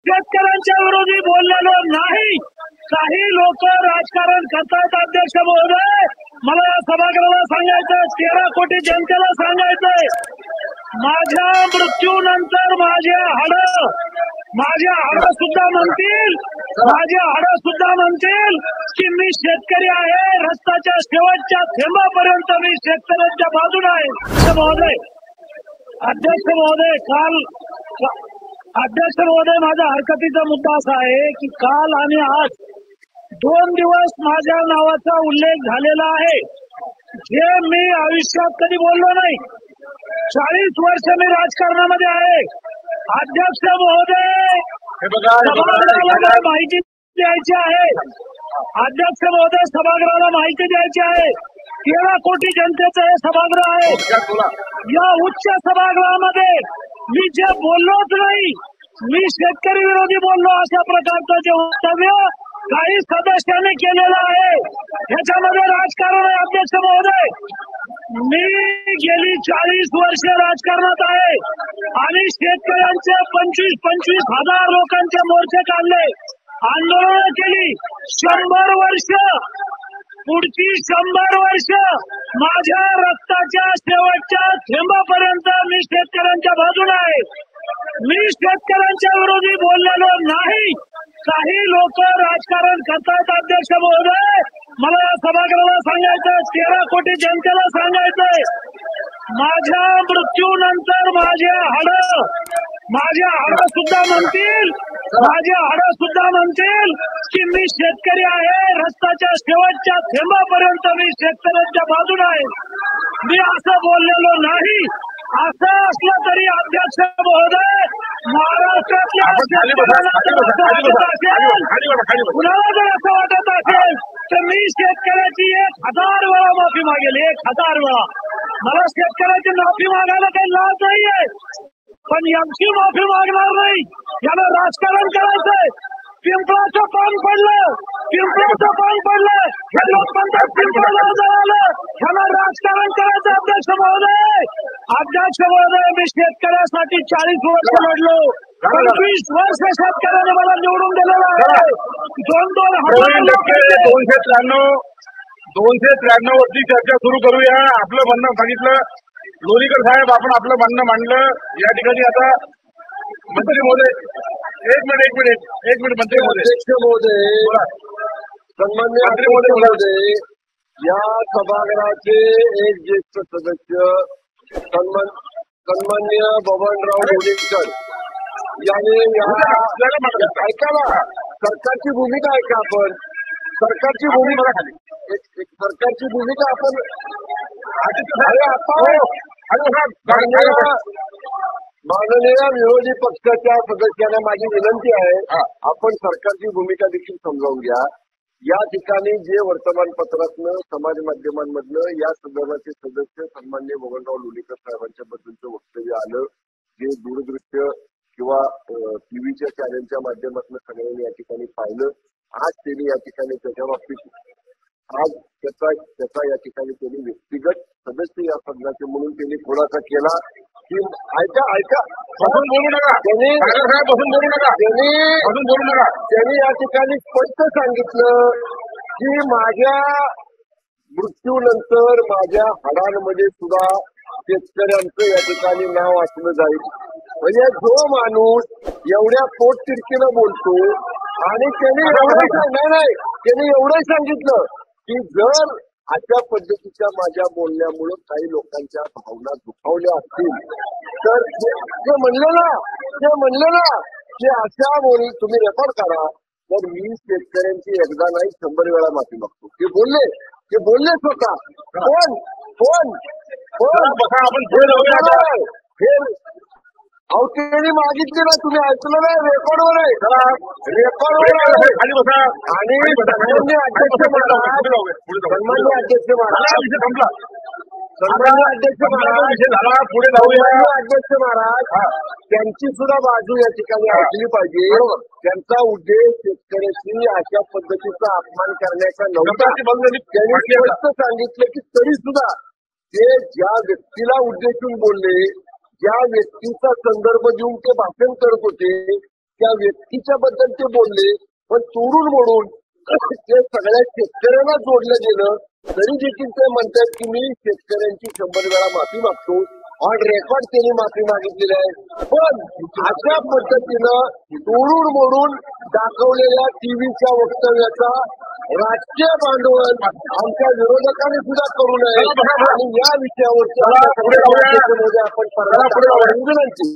शेतकऱ्यांच्या विरोधी बोललेलो नाही. काही लोक राजकारण करतात. अध्यक्ष महोदय, मला या सभागृहाला सांगायचं, 13 कोटी जनतेला सांगायचंय, माझ्या मृत्यूनंतर माझे हाड सुद्धा म्हणतील की मी शेतकरी आहे. रस्त्याच्या शेवटच्या थेंबापर्यंत मी शेतकऱ्यांच्या बाजूने आहे. अध्यक्ष महोदय, माझ्या हरकतीचा मुद्दा असा आहे की काल आणि आज 2 दिवस माझ्या नावाचा उल्लेख झालेला आहे, जे मी आयुष्यात कधी बोललो नाही. 40 वर्ष मी राजकारणामध्ये आहे. अध्यक्ष महोदय, सभागृहाला माहिती द्यायची आहे. अध्यक्ष महोदय, सभागृहाला माहिती द्यायची आहे. 13 कोटी जनतेचं हे सभागृह आहे. या उच्च सभागृहामध्ये मी जे बोललोच नाही, मी शेतकरी विरोधी बोललो, अशा प्रकारचं जे वक्तव्य काही सदस्यांनी केलेलं आहे, ह्याच्यामध्ये राजकारण आहे. अध्यक्ष महोदय, मी गेली 40 वर्ष राजकारणात आहे आणि शेतकऱ्यांचे 25 हजार लोकांचे मोर्चे काढले, आंदोलनं केली. 100 वर्ष, पुढची 100 वर्ष माझ्या रक्ताच्या शेवटच्या थेंबापर्यंत मी शेतकऱ्यांच्या बाजूने आहे. मी शेतकऱ्यांच्या विरोधी बोललेलो नाही. काही लोक राजकारण करतात. अध्यक्ष महोदय, मला या सभागृहाला सांगायचं, 13 कोटी जनतेला सांगायचंय, माझ्या मृत्यूनंतर माझे हाड सुद्धा म्हणतील की मी शेतकरी आहे. रस्त्याच्या शेवटच्या थेंबापर्यंत मी शेतकऱ्यांच्या बाजूने आहे. मी असं बोललेलो नाही. असं असलं तरी अध्यक्ष महोदय, महाराष्ट्रातल्या कुणाला जर असं वाटत असेल तर मी शेतकऱ्याची 1000 वेळा माफी मागेल. 1000 वेळा. मला शेतकऱ्याची माफी मागायला काही लाज नाहीये, पण यांची माफी मागणार नाही. याला राजकारण करायचंय. पिंपळाचं पान पडलं, हे लोक म्हणतात पिंपळाला जळालं, ह्याला राजकारण करायचं. अध्यक्ष महोदय, मी शेतकऱ्यासाठी 40 वर्ष लढलो. 25 वर्ष शेतकऱ्याने मला निवडून दिलेलं आहे. 293 वरती चर्चा सुरू करूया. आपलं म्हणणं सांगितलं लोणीकर साहेब, आपण आपलं म्हणणं मांडलं. या ठिकाणी आता मंत्री महोदय, एक मिनिट मंत्री महोदय, सन्मान्य मंत्री महोदय, या सभागृहाचे एक ज्येष्ठ सदस्य सन्मान्य बबनराव लोणीकर याने ऐका ना, सरकारची भूमिका ऐका. आपण सरकारची भूमिका आपण माननीय विरोधी पक्षाच्या सदस्यांना माझी विनंती आहे, आपण सरकारची भूमिका देखील समजावून घ्या. या ठिकाणी जे वर्तमानपत्रातनं, समाज माध्यमांमधनं या सदनाचे सदस्य सन्मान्य बबनराव लोणीकर साहेबांच्या बद्दलचं वक्तव्य आलं, जे दूरदृश्य किंवा टीव्हीच्या चॅनलच्या माध्यमातून सगळ्यांनी या ठिकाणी पाहिलं. आज त्यांनी या ठिकाणी त्याच्या बाबतीत त्याचा या ठिकाणी त्यांनी व्यक्तिगत सदस्य या सदनाचे म्हणून त्यांनी खुलासा केला की ऐका बसून बोलू नका, त्यांनी या ठिकाणी स्पष्ट सांगितलं की माझ्या मृत्यूनंतर माझ्या हाडांमध्ये सुद्धा शेतकऱ्यांचं या ठिकाणी नाव असलं जाईल. म्हणजे जो माणूस एवढ्या पोटतिडकीनं बोलतो आणि त्यांनी एवढं सांगितलं की जर अशा पद्धतीच्या माझ्या बोलण्यामुळे काही लोकांच्या भावना दुखावल्या असतील तर जे म्हणलं ना की अशा तुम्ही रेकॉर्ड करा, तर मी शेतकऱ्यांची एकदा नाही 100 वेळा माफी मागतो. ते बोलले स्वतः. कोण त्यांनी मागितले ना, तुम्ही ऐकलं ना, रेकॉर्डवर आहे. आणि सन्मान्य अध्यक्ष महाराज त्यांची सुद्धा बाजू या ठिकाणी ऐकली पाहिजे. त्यांचा उद्देश शेतकऱ्याची अशा पद्धतीचा अपमान करण्याचा नव्हता. त्यांनी स्पष्ट सांगितलं की तरी सुद्धा ते ज्या व्यक्तीला उद्देशून बोलले, ज्या व्यक्तीचा संदर्भ देऊन ते भाषण करत होते, त्या व्यक्तीच्या बद्दल ते बोलले, पण तोडून मोडून ते सगळ्या शेतकऱ्यांना जोडलं गेलं. तरी देखील ते म्हणतात की मी शेतकऱ्यांची 100 वेळा माफी मागतो. ऑन रेकॉर्ड त्यांनी माफी मागितलेली आहे. पण अशा पद्धतीनं तोडून मोडून दाखवलेल्या टीव्हीच्या वक्तव्याचा राजकीय भांडवल आमच्या विरोधकांनी सुद्धा करू नये आणि या विषयावर आपण विनंती.